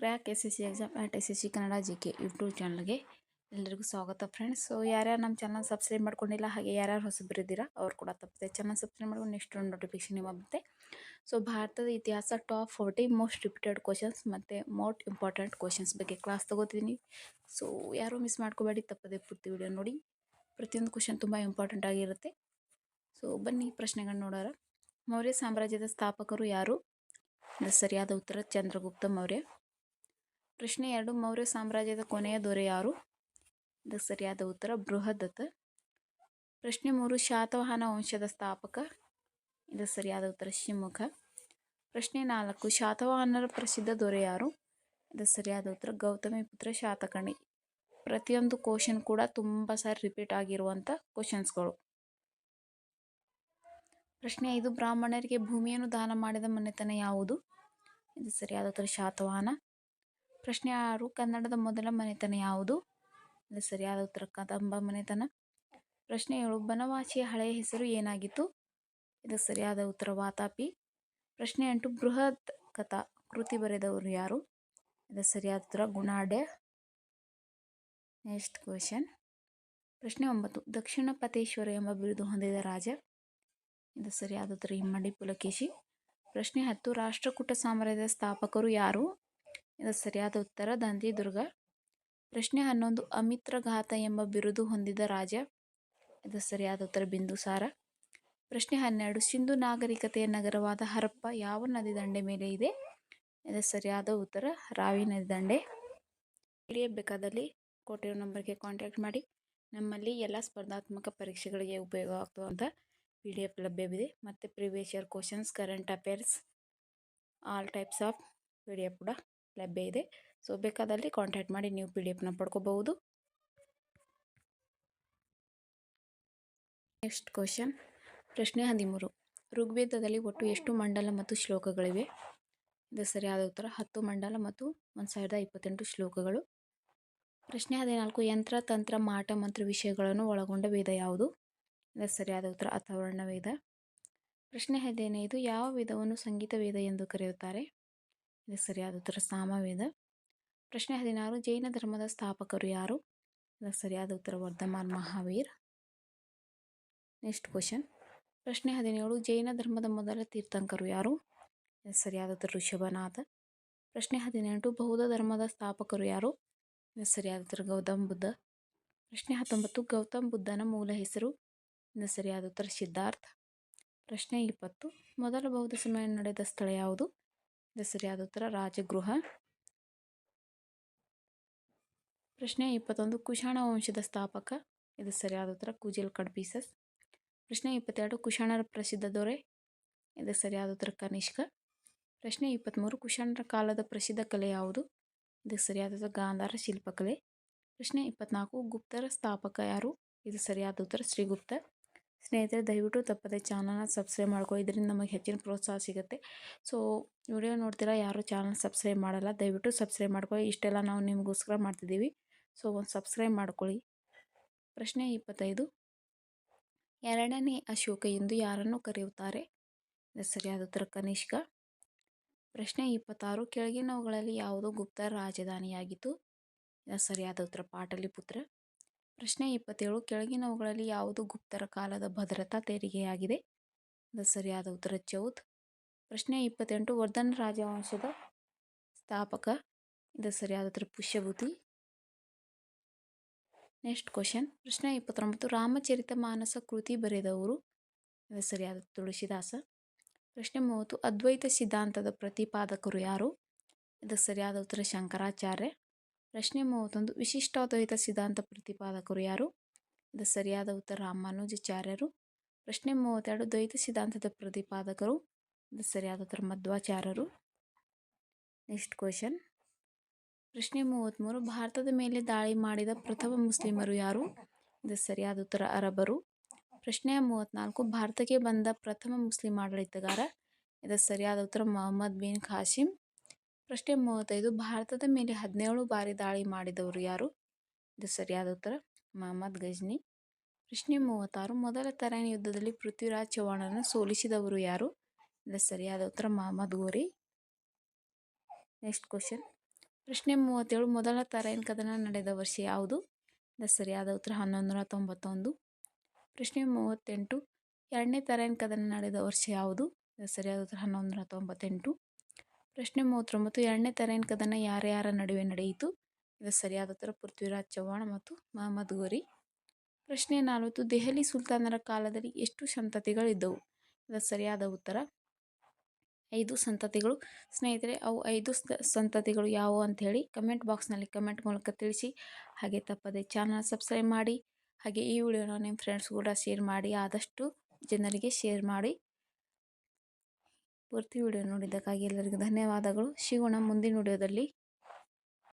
Crack S S C exam at S S C Kannada G K YouTube ಚಾನಲ್ಗೆ ಎಲ್ಲರಿಗೂ ಸ್ವಾಗತ friends. So ಯಾರ್ಯಾರು ನಮ್ಮ ಚಾನಲ್ ಸಬ್ಸ್ಕ್ರೈಬ್ ಮಾಡ್ಕೊಂಡಿಲ್ಲ, ಹಾಗೆ ಯಾರ್ಯಾರು ಹೊಸಬರಿದ್ದೀರಾ ಅವ್ರು ಕೂಡ ತಪ್ಪದೆ ಚಾನಲ್ ಸಬ್ಸ್ಕ್ರೈಬ್ ಮಾಡ್ಕೊಂಡು ನೆಕ್ಸ್ಟ್ ಒಂದು ನೋಟಿಫಿಕೇಶನ್ ನಿಮ್ಮ ಬರುತ್ತೆ. ಸೊ ಭಾರತದ ಇತಿಹಾಸ ಟಾಪ್ 40 ಮೋಸ್ಟ್ ರಿಪೀಟೆಡ್ ಕ್ವಶನ್ಸ್ ಮತ್ತು ಮೋಸ್ಟ್ ಇಂಪಾರ್ಟೆಂಟ್ ಕ್ವಶನ್ಸ್ ಬಗ್ಗೆ ಕ್ಲಾಸ್ ತೊಗೋತಿದ್ದೀನಿ. ಸೊ ಯಾರೂ ಮಿಸ್ ಮಾಡ್ಕೋಬೇಡಿ, ತಪ್ಪದೆ ಪೂರ್ತಿ ವಿಡಿಯೋ ನೋಡಿ. ಪ್ರತಿಯೊಂದು ಕ್ವಶನ್ ತುಂಬ ಇಂಪಾರ್ಟೆಂಟ್ ಆಗಿರುತ್ತೆ. ಸೊ ಬನ್ನಿ ಪ್ರಶ್ನೆಗಳನ್ನ ನೋಡೋಣ. ಮೌರ್ಯ ಸಾಮ್ರಾಜ್ಯದ ಸ್ಥಾಪಕರು ಯಾರು? ಸರಿಯಾದ ಉತ್ತರ ಚಂದ್ರಗುಪ್ತ ಮೌರ್ಯ. ಪ್ರಶ್ನೆ 2, ಮೌರ್ಯ ಸಾಮ್ರಾಜ್ಯದ ಕೊನೆಯ ದೊರೆ ಯಾರು? ಇದಕ್ಕೆ ಸರಿಯಾದ ಉತ್ತರ ಬೃಹದತ್ತ. ಪ್ರಶ್ನೆ 3, ಶಾತವಾಹನ ವಂಶದ ಸ್ಥಾಪಕ? ಇದಕ್ಕೆ ಸರಿಯಾದ ಉತ್ತರ ಶಿವಮೊಗ್ಗ. ಪ್ರಶ್ನೆ 4, ಶಾತವಾಹನರ ಪ್ರಸಿದ್ಧ ದೊರೆ ಯಾರು? ಇದಕ್ಕೆ ಸರಿಯಾದ ಉತ್ತರ ಗೌತಮಿಪುತ್ರ ಶಾತಕರ್ಣಿ. ಪ್ರತಿಯೊಂದು ಕ್ವಶನ್ ಕೂಡ ತುಂಬ ಸಾರಿ ರಿಪೀಟ್ ಆಗಿರುವಂಥ ಕ್ವಶನ್ಸ್ಗಳು. ಪ್ರಶ್ನೆ 5, ಬ್ರಾಹ್ಮಣರಿಗೆ ಭೂಮಿಯನ್ನು ದಾನ ಮಾಡಿದ ಮನೆತನ ಯಾವುದು? ಇದು ಸರಿಯಾದ ಉತ್ತರ ಶಾತವಾಹನ. ಪ್ರಶ್ನೆ 6, ಕನ್ನಡದ ಮೊದಲ ಮನೆತನ ಯಾವುದು? ಇದು ಸರಿಯಾದ ಉತ್ತರ ಕದಂಬ ಮನೆತನ. ಪ್ರಶ್ನೆ 7, ಬನವಾಸಿಯ ಹಳೆಯ ಹೆಸರು ಏನಾಗಿತ್ತು? ಇದು ಸರಿಯಾದ ಉತ್ತರ ವಾತಾಪಿ. ಪ್ರಶ್ನೆ 8, ಬೃಹತ್ ಕಥಾ ಕೃತಿ ಬರೆದವರು ಯಾರು? ಇದು ಸರಿಯಾದ ಉತ್ತರ ಗುಣಾಢ್ಯ. Next question. ಪ್ರಶ್ನೆ 9, ದಕ್ಷಿಣ ಪತೇಶ್ವರ ಎಂಬ ಬಿರುದು ಹೊಂದಿದ ರಾಜ? ಇದು ಸರಿಯಾದ ಉತ್ತರ ಇಮ್ಮಡಿ ಪುಲಕೇಶಿ. ಪ್ರಶ್ನೆ 10, ರಾಷ್ಟ್ರಕೂಟ ಸಾಮ್ರಾಜ್ಯದ ಸ್ಥಾಪಕರು ಯಾರು? ಇದು ಸರಿಯಾದ ಉತ್ತರ ದಂತಿದುರ್ಗ. ಪ್ರಶ್ನೆ 11, ಅಮಿತ್ರಘಾತ ಎಂಬ ಬಿರುದು ಹೊಂದಿದ ರಾಜ? ಇದು ಸರಿಯಾದ ಉತ್ತರ ಬಿಂದುಸಾರ. ಪ್ರಶ್ನೆ 12, ಸಿಂಧು ನಾಗರಿಕತೆಯ ನಗರವಾದ ಹರಪ್ಪ ಯಾವ ನದಿ ದಂಡೆ ಮೇಲೆ ಇದೆ? ಇದು ಸರಿಯಾದ ಉತ್ತರ ರಾವಿ ನದಿ ದಂಡೆ. PDF ಬೇಕಾದಲ್ಲಿ ಕೊಟ್ಟಿರೋ ನಂಬರ್ಗೆ ಕಾಂಟ್ಯಾಕ್ಟ್ ಮಾಡಿ. ನಮ್ಮಲ್ಲಿ ಎಲ್ಲ ಸ್ಪರ್ಧಾತ್ಮಕ ಪರೀಕ್ಷೆಗಳಿಗೆ ಉಪಯೋಗ ಆಗ್ತವಂಥ PDF ಲಭ್ಯವಿದೆ. ಮತ್ತು previous year questions, current affairs, all types of PDF ಕೂಡ ಲಭ್ಯ ಇದೆ. ಸೊ ಬೇಕಾದಲ್ಲಿ ಕಾಂಟ್ಯಾಕ್ಟ್ ಮಾಡಿ ನೀವು PDF ಪಡ್ಕೋಬಹುದು. Next question. ಪ್ರಶ್ನೆ 13, ಋಗ್ವೇದದಲ್ಲಿ ಒಟ್ಟು ಎಷ್ಟು ಮಂಡಲ ಮತ್ತು ಶ್ಲೋಕಗಳಿವೆ? ಇದು ಸರಿಯಾದ ಉತ್ತರ 10 ಮಂಡಲ ಮತ್ತು 1028 ಶ್ಲೋಕಗಳು. ಪ್ರಶ್ನೆ 14, ಯಂತ್ರ ತಂತ್ರ ಮಾಟ ಮಂತ್ರ ವಿಷಯಗಳನ್ನು ಒಳಗೊಂಡ ವೇದ ಯಾವುದು? ಇದು ಸರಿಯಾದ ಉತ್ತರ ಅಥರ್ವಣ ವೇದ. ಪ್ರಶ್ನೆ 15, ಯಾವ ವೇದವನ್ನು ಸಂಗೀತ ವೇದ ಎಂದು ಕರೆಯುತ್ತಾರೆ? ಇದು ಸರಿಯಾದ ಉತ್ತರ ಸಾಮವೇದ. ಪ್ರಶ್ನೆ 16, ಜೈನ ಧರ್ಮದ ಸ್ಥಾಪಕರು ಯಾರು? ಇದು ಸರಿಯಾದ ಉತ್ತರ ವರ್ಧಮಾನ್ ಮಹಾವೀರ್. Next question. ಪ್ರಶ್ನೆ 17, ಜೈನ ಧರ್ಮದ ಮೊದಲ ತೀರ್ಥಂಕರು ಯಾರು? ಇದು ಸರಿಯಾದ ಉತ್ತರ ಋಷಭನಾಥ. ಪ್ರಶ್ನೆ 18, ಬೌದ್ಧ ಧರ್ಮದ ಸ್ಥಾಪಕರು ಯಾರು? ಇದು ಸರಿಯಾದ ಉತ್ತರ ಗೌತಮ್ ಬುದ್ಧ. ಪ್ರಶ್ನೆ 19, ಗೌತಮ್ ಬುದ್ಧನ ಮೂಲ ಹೆಸರು? ಇದು ಸರಿಯಾದ ಉತ್ತರ ಸಿದ್ಧಾರ್ಥ. ಪ್ರಶ್ನೆ 20, ಮೊದಲ ಬೌದ್ಧ ಸಮ್ಮೇಳನ ನಡೆದ ಸ್ಥಳ ಯಾವುದು? ಇದು ಸರಿಯಾದ ಉತ್ತರ ರಾಜಗೃಹ. ಪ್ರಶ್ನೆ 21, ಕುಶಾಣ ವಂಶದ ಸ್ಥಾಪಕ? ಇದು ಸರಿಯಾದ ಉತ್ತರ ಕುಜಿಲ್ ಕಡ್ಫೀಸಸ್. ಪ್ರಶ್ನೆ 22, ಕುಶಾಣರ ಪ್ರಸಿದ್ಧ ದೊರೆ? ಇದು ಸರಿಯಾದ ಉತ್ತರ ಕನಿಷ್ಕ. ಪ್ರಶ್ನೆ 23, ಕುಶಾಣರ ಕಾಲದ ಪ್ರಸಿದ್ಧ ಕಲೆ ಯಾವುದು? ಇದು ಸರಿಯಾದ ಉತ್ತರ ಗಾಂಧಾರ ಶಿಲ್ಪಕಲೆ. ಪ್ರಶ್ನೆ 24, ಗುಪ್ತರ ಸ್ಥಾಪಕ ಯಾರು? ಇದು ಸರಿಯಾದ ಉತ್ತರ ಶ್ರೀಗುಪ್ತ. ಸ್ನೇಹಿತರೆ, ದಯವಿಟ್ಟು ತಪ್ಪದೆ ಚಾನಲ್ನ ಸಬ್ಸ್ಕ್ರೈಬ್ ಮಾಡ್ಕೊಳ್ಳಿ, ಇದರಿಂದ ನಮಗೆ ಹೆಚ್ಚಿನ ಪ್ರೋತ್ಸಾಹ ಸಿಗುತ್ತೆ. ಸೊ ವಿಡಿಯೋ ನೋಡ್ತೀರಾ, ಯಾರು ಚಾನಲ್ ಸಬ್ಸ್ಕ್ರೈಬ್ ಮಾಡಲ್ಲ, ದಯವಿಟ್ಟು ಸಬ್ಸ್ಕ್ರೈಬ್ ಮಾಡ್ಕೊಳ್ಳಿ. ಇಷ್ಟೆಲ್ಲ ನಾವು ನಿಮಗೋಸ್ಕರ ಮಾಡ್ತಿದ್ದೀವಿ. ಸೊ ಒಂದು ಸಬ್ಸ್ಕ್ರೈಬ್ ಮಾಡ್ಕೊಳ್ಳಿ. ಪ್ರಶ್ನೆ 25, ಎರಡನೇ ಅಶೋಕ ಎಂದು ಯಾರನ್ನು ಕರೆಯುತ್ತಾರೆ? ಇದು ಸರಿಯಾದ ಉತ್ತರ ಕನಿಷ್ಕ. ಪ್ರಶ್ನೆ 26, ಕೆಳಗಿನವುಗಳಲ್ಲಿ ಯಾವುದು ಗುಪ್ತರ ರಾಜಧಾನಿಯಾಗಿತ್ತು? ಇದು ಸರಿಯಾದ ಉತ್ತರ ಪಾಟಲಿಪುತ್ರ. ಪ್ರಶ್ನೆ 27, ಕೆಳಗಿನವುಗಳಲ್ಲಿ ಯಾವುದು ಗುಪ್ತರ ಕಾಲದ ಭದ್ರತಾ ತೆರಿಗೆಯಾಗಿದೆ? ಇದು ಸರಿಯಾದ ಉತ್ತರ ಚೌದ್. ಪ್ರಶ್ನೆ 28, ವರ್ಧನ ರಾಜವಂಶದ ಸ್ಥಾಪಕ? ಇದು ಸರಿಯಾದ ಉತ್ತರ ಪುಷ್ಯಭೂತಿ. Next question. ಪ್ರಶ್ನೆ 29, ರಾಮಚರಿತ ಮಾನಸ ಕೃತಿ ಬರೆದವರು? ಇದು ಸರಿಯಾದ ತುಳಸಿದಾಸ. ಪ್ರಶ್ನೆ 30, ಅದ್ವೈತ ಸಿದ್ಧಾಂತದ ಪ್ರತಿಪಾದಕರು ಯಾರು? ಇದು ಸರಿಯಾದ ಉತ್ತರ ಶಂಕರಾಚಾರ್ಯ. ಪ್ರಶ್ನೆ 31, ವಿಶಿಷ್ಟಾದ್ವೈತ ಸಿದ್ಧಾಂತ ಪ್ರತಿಪಾದಕರು ಯಾರು? ಇದು ಸರಿಯಾದ ಉತ್ತರ ರಾಮಾನುಜಾಚಾರ್ಯರು. ಪ್ರಶ್ನೆ 32, ದ್ವೈತ ಸಿದ್ಧಾಂತದ ಪ್ರತಿಪಾದಕರು? ಇದು ಸರಿಯಾದ ಉತ್ತರ ಮಧ್ವಾಚಾರ್ಯರು. Next question. ಪ್ರಶ್ನೆ 33, ಭಾರತದ ಮೇಲೆ ದಾಳಿ ಮಾಡಿದ ಪ್ರಥಮ ಮುಸ್ಲಿಮರು ಯಾರು? ಇದು ಸರಿಯಾದ ಉತ್ತರ ಅರಬರು. ಪ್ರಶ್ನೆ 34, ಭಾರತಕ್ಕೆ ಬಂದ ಪ್ರಥಮ ಮುಸ್ಲಿಂ ಆಡಳಿತಗಾರ? ಇದು ಸರಿಯಾದ ಉತ್ತರ ಮೊಹಮ್ಮದ್ ಬಿನ್ ಖಾಸಿಂ. ಪ್ರಶ್ನೆ 35, ಭಾರತದ ಮೇಲೆ 17 ಬಾರಿ ದಾಳಿ ಮಾಡಿದವರು ಯಾರು? ಇದು ಸರಿಯಾದ ಉತ್ತರ ಮಹಮ್ಮದ್ ಗಜ್ನಿ. ಪ್ರಶ್ನೆ 36, ಮೊದಲ ತರಾಯಿನ್ ಯುದ್ಧದಲ್ಲಿ ಪೃಥ್ವಿರಾಜ್ ಚೌಹಾಣರನ್ನು ಸೋಲಿಸಿದವರು ಯಾರು? ಇದು ಸರಿಯಾದ ಉತ್ತರ ಮಹಮ್ಮದ್ ಗೋರಿ. Next question. ಪ್ರಶ್ನೆ 37 ಮೊದಲ ತರಾಯಿನ್ ಕದನ ನಡೆದ ವರ್ಷ ಯಾವುದು? ಇದಕ್ಕೆ ಸರಿಯಾದ ಉತ್ತರ 1191. ಪ್ರಶ್ನೆ 38 ಎರಡನೇ ತರಾಯಿನ್ ಕದನ ನಡೆದ ವರ್ಷ ಯಾವುದು? ಇದಕ್ಕೆ ಸರಿಯಾದ ಉತ್ತರ 1198. ಪ್ರಶ್ನೆ 39 ಎರಡನೇ ತರಾಯಿನ್ ಕದನ ಯಾರ್ಯಾರ ನಡುವೆ ನಡೆಯಿತು? ಇದಕ್ಕೆ ಸರಿಯಾದ ಉತ್ತರ ಪೃಥ್ವಿರಾಜ್ ಚೌಹಾಣ್ ಮತ್ತು ಮಹಮ್ಮದ್ ಗೋರಿ. ಪ್ರಶ್ನೆ 40 ದೆಹಲಿ ಸುಲ್ತಾನರ ಕಾಲದಲ್ಲಿ ಎಷ್ಟು ಸಂತತಿಗಳಿದ್ದವು? ಇದಕ್ಕೆ ಸರಿಯಾದ ಉತ್ತರ 5 ಸಂತತಿಗಳು. ಸ್ನೇಹಿತರೆ, ಅವು 5 ಸಂತತಿಗಳು ಯಾವುವು ಅಂಥೇಳಿ ಕಮೆಂಟ್ ಬಾಕ್ಸ್ನಲ್ಲಿ ಕಮೆಂಟ್ ಮೂಲಕ ತಿಳಿಸಿ. ಹಾಗೆ ತಪ್ಪದೆ ಚಾನಲ್ ಸಬ್ಸ್ಕ್ರೈಬ್ ಮಾಡಿ. ಹಾಗೆ ಈ ವಿಡಿಯೋನ ನಿಮ್ಮ ಫ್ರೆಂಡ್ಸ್ ಕೂಡ ಶೇರ್ ಮಾಡಿ, ಆದಷ್ಟು ಜನರಿಗೆ ಶೇರ್ ಮಾಡಿ. ಪೂರ್ತಿ ವಿಡಿಯೋ ನೋಡಿದ್ದಕ್ಕಾಗಿ ಎಲ್ಲರಿಗೂ ಧನ್ಯವಾದಗಳು. ಸಿಗೋಣ ಮುಂದಿನ ವಿಡಿಯೋದಲ್ಲಿ.